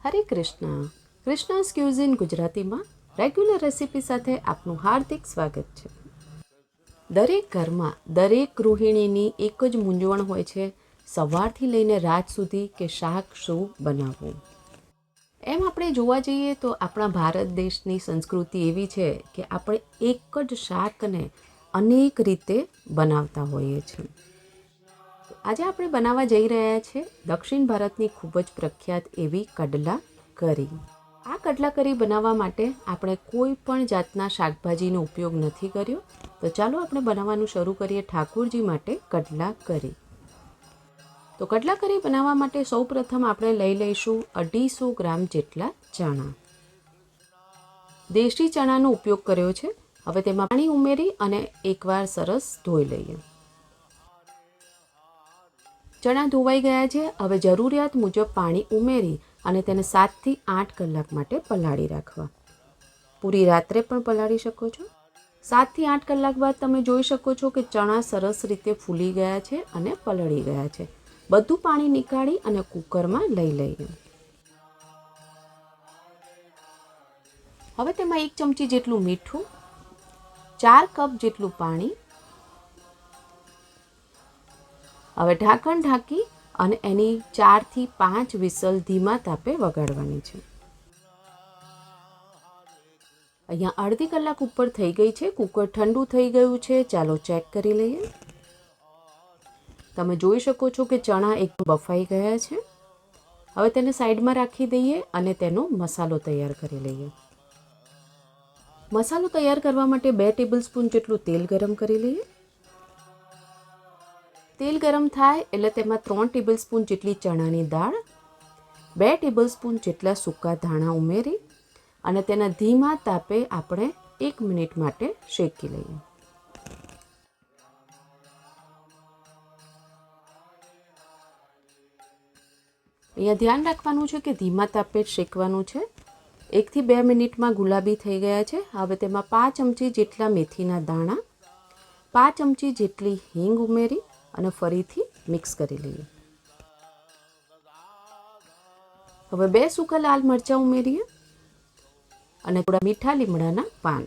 હરે Krishna. કૃષ્ણાસ cuisine ગુજરાતીમાં regular recipe સાથે આપનું હાર્દિક સ્વાગત છે. દરેક ઘરમાં દરેક ગૃહિણીની એક જ મૂંઝવણ હોય છે, સવારથી લઈને રાત સુધી કે શાક શું બનાવવું. એમ આપણે જોવા જઈએ તો આપણા ભારત દેશની સંસ્કૃતિ એવી છે કે આપણે એક જ શાકને અનેક રીતે બનાવતા હોઈએ છીએ. આજે આપણે બનાવવા જઈ રહ્યા છીએ દક્ષિણ ભારતની ખૂબ જ પ્રખ્યાત એવી કડલા કરી. આ કડલા કરી બનાવવા માટે આપણે કોઈ પણ જાતના શાકભાજીનો ઉપયોગ નથી કર્યો. તો ચાલો આપણે બનાવવાનું શરૂ કરીએ ઠાકોરજી માટે કડલા કરી. તો કડલા કરી બનાવવા માટે સૌપ્રથમ આપણે લઈ લઈશું 250 ગ્રામ જેટલા ચણા. દેશી ચણાનો ઉપયોગ કર્યો છે. હવે તેમાં પાણી ઉમેરી અને એકવાર સરસ ધોઈ લઈએ. ચણા ધોવાઈ ગયા છે. હવે જરૂરિયાત મુજબ પાણી ઉમેરી અને તેને 7 થી 8 કલાક માટે પલાળી રાખવા. પૂરી રાત્રે પણ પલાળી શકો છો. 7 થી 8 કલાક બાદ તમે જોઈ શકો છો કે ચણા સરસ રીતે ફૂલી ગયા છે અને પલળી ગયા છે. બધું પાણી નીકાળી અને કુકરમાં લઈ લઈએ. હવે તેમાં 1 ચમચી જેટલું મીઠું, 4 કપ જેટલું પાણી. હવે ઢાંકણ ઢાંકી અને એની 4 થી 5 વિસલ ધીમા તાપે વગાડવાની છે. અહીંયા અડધી કલાક ઉપર થઈ ગઈ છે. કુકર ઠંડુ થઈ ગયું છે. ચાલો ચેક કરી લઈએ. તમે જોઈ શકો છો કે ચણા એકદમ બફાઈ ગયા છે. હવે તેને સાઈડમાં રાખી દઈએ અને તેનો મસાલો તૈયાર કરી લઈએ. મસાલો તૈયાર કરવા માટે 2 ટેબલસ્પૂન જેટલું તેલ ગરમ કરી લઈએ. તેલ ગરમ થાય એટલે તેમાં 3 ટેબલસ્પૂન જેટલી ચણાની દાળ, 2 ટેબલસ્પૂન જેટલા સૂકા ધાણા ઉમેરી અને તેના ધીમા તાપે આપણે 1 મિનિટ માટે શેકી લઈએ. અહીંયા ધ્યાન રાખવાનું છે કે ધીમા તાપે શેકવાનું છે. 1 થી 2 મિનિટમાં ગુલાબી થઈ ગયા છે. હવે તેમાં 5 ચમચી જેટલા મેથીના દાણા, 5 ચમચી જેટલી હિંગ ઉમેરી અને ફરીથી મિક્સ કરી લઈએ. હવે 2 સૂકા લાલ મરચાં ઉમેરીએ અને થોડા મીઠા લીમડાના પાન.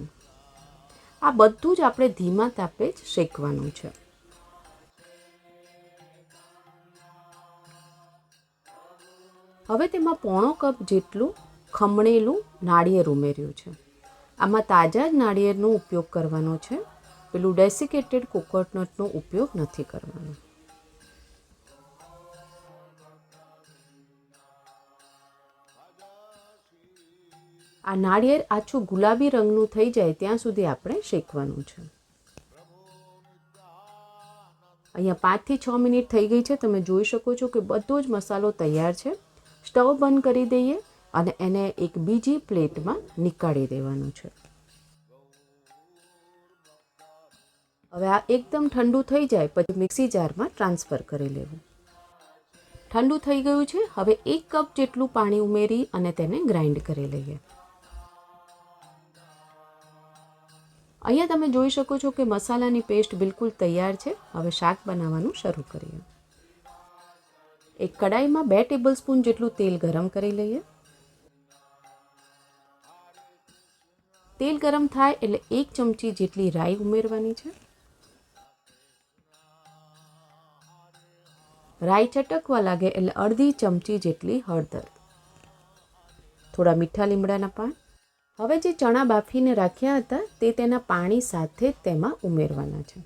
આ બધું જ આપણે ધીમા તાપે જ શેકવાનું છે. હવે તેમાં 1/4 કપ જેટલું ખમણેલું નાળિયેર ઉમેર્યું છે. આમાં તાજા જ નાળિયેરનો ઉપયોગ કરવાનો છે. પેલું ડેસિકેટેડ કોકોનટનો ઉપયોગ નથી કરવાનો. આ નાળિયેર આછું ગુલાબી રંગનું થઈ જાય ત્યાં સુધી આપણે શેકવાનું છે. અહીંયા 5 થી 6 મિનિટ થઈ ગઈ છે. તમે જોઈ શકો છો કે બધો જ મસાલો તૈયાર છે. સ્ટવ બંધ કરી દઈએ અને એને એક બીજી પ્લેટમાં નીકાળી દેવાનું છે. હવે આ એકદમ ઠંડુ થઈ જાય પછી મિક્સી જારમાં ટ્રાન્સફર કરી લેવું. ઠંડુ થઈ ગયું છે. હવે 1 કપ જેટલું પાણી ઉમેરી અને તેને ગ્રાઇન્ડ કરી લઈએ. અહીંયા તમે જોઈ શકો છો કે મસાલાની પેસ્ટ બિલકુલ તૈયાર છે. હવે શાક બનાવવાનું શરૂ કરીએ. એક કડાઈમાં 2 ટેબલસ્પૂન જેટલું તેલ ગરમ કરી લઈએ. તેલ ગરમ થાય એટલે 1 ચમચી જેટલી રાઈ ઉમેરવાની છે. રાઈ ચટકવા લાગે એટલે અડધી ચમચી જેટલી હળદર, થોડા મીઠા લીમડાના પાન. હવે જે ચણા બાફીને રાખ્યા હતા તે તેના પાણી સાથે તેમાં ઉમેરવાના છે.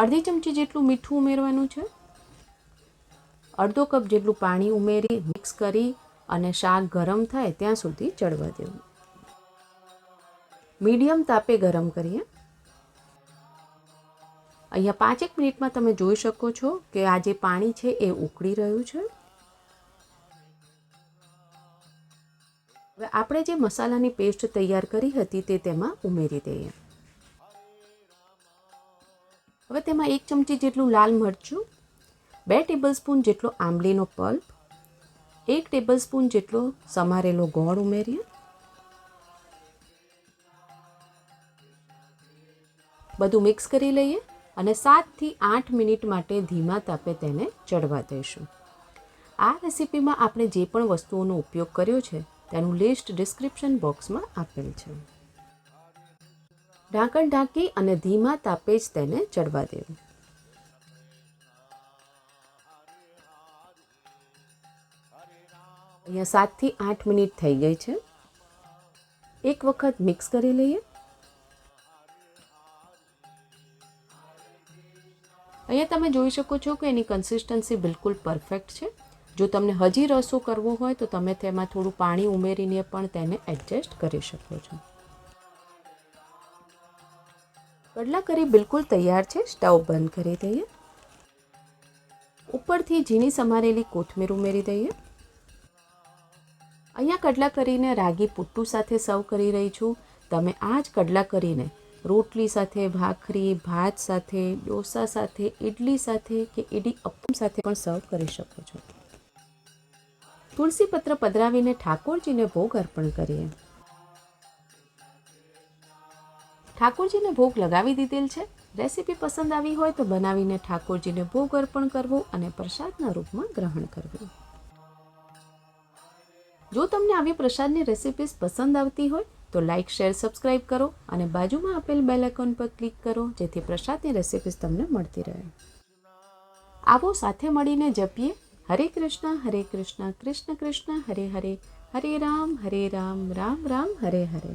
અડધી ચમચી જેટલું મીઠું ઉમેરવાનું છે. અડધો કપ જેટલું પાણી ઉમેરી મિક્સ કરી અને શાક ગરમ થાય ત્યાં સુધી ચડવા દેવું. મીડિયમ તાપે ગરમ કરીએ. અહીંયા 5 મિનિટમાં તમે જોઈ શકો છો કે આ જે પાણી છે એ ઉકળી રહ્યું છે. હવે આપણે જે મસાલાની પેસ્ટ તૈયાર કરી હતી તે તેમાં ઉમેરી દઈએ. હવે તેમાં 1 ચમચી જેટલું લાલ મરચું, 2 ટેબલસ્પૂન જેટલો આંબલીનો પલ્પ, 1 ટેબલસ્પૂન જેટલો સમારેલો ગોળ ઉમેરીએ. બધું મિક્સ કરી લઈએ અને 7 થી 8 મિનિટ માટે ધીમા તાપે તેને ચડવા દઈશું. આ રેસીપીમાં આપણે જે પણ વસ્તુઓનો ઉપયોગ કર્યો છે તેનું લિસ્ટ ડિસ્ક્રિપ્શન બોક્સમાં આપેલ છે. ઢાંકણ ઢાંકી અને ધીમા તાપે જ તેને ચડવા દેવું. અહીંયા 7 થી 8 મિનિટ થઈ ગઈ છે. એક વખત મિક્સ કરી લઈએ. અહીંયા તમે જોઈ શકો છો કે એની કન્સિસ્ટન્સી બિલકુલ પરફેક્ટ છે. જો તમને હજી રસો કરવો હોય તો તમે તેમાં થોડું પાણી ઉમેરીને પણ તેને એડજસ્ટ કરી શકો છો. કડલા કરી બિલકુલ તૈયાર છે. સ્ટવ બંધ કરી દઈએ. ઉપરથી ઝીણી સમારેલી કોથમીર ઉમેરી દઈએ. અહીંયા કડલા કરીને રાગી પુટ્ટુ સાથે સર્વ કરી રહી છું. તમે આ જ કડલા કરીને રોટલી સાથે, ભાખરી, ભાત સાથે, ડોસા સાથે, ઇડલી સાથે કે ઇડી અપ્પમ સાથે પણ સર્વ કરી શકો છો. તુલસી પત્ર પધરાવીને ઠાકોરજીને ભોગ અર્પણ કરીએ. ઠાકોરજીને ભોગ લગાવી દીધેલ છે. રેસીપી પસંદ આવી હોય તો બનાવીને ઠાકોરજીને ભોગ અર્પણ કરવો અને પ્રસાદના રૂપમાં ગ્રહણ કરવું. જો તમને આવી પ્રસાદની રેસીપીઝ પસંદ આવતી હોય તો લાઇક, શેર, સબસ્ક્રાઇબ કરો અને બાજુમાં આપેલ બેલ આઇકોન પર ક્લિક કરો જેથી પ્રસાદની રેસીપીઝ તમને મળતી રહે. આવો સાથે મળીને જપીએ હરે કૃષ્ણ, કૃષ્ણ કૃષ્ણ, હરે હરે, હરે રામ, રામ રામ, હરે હરે.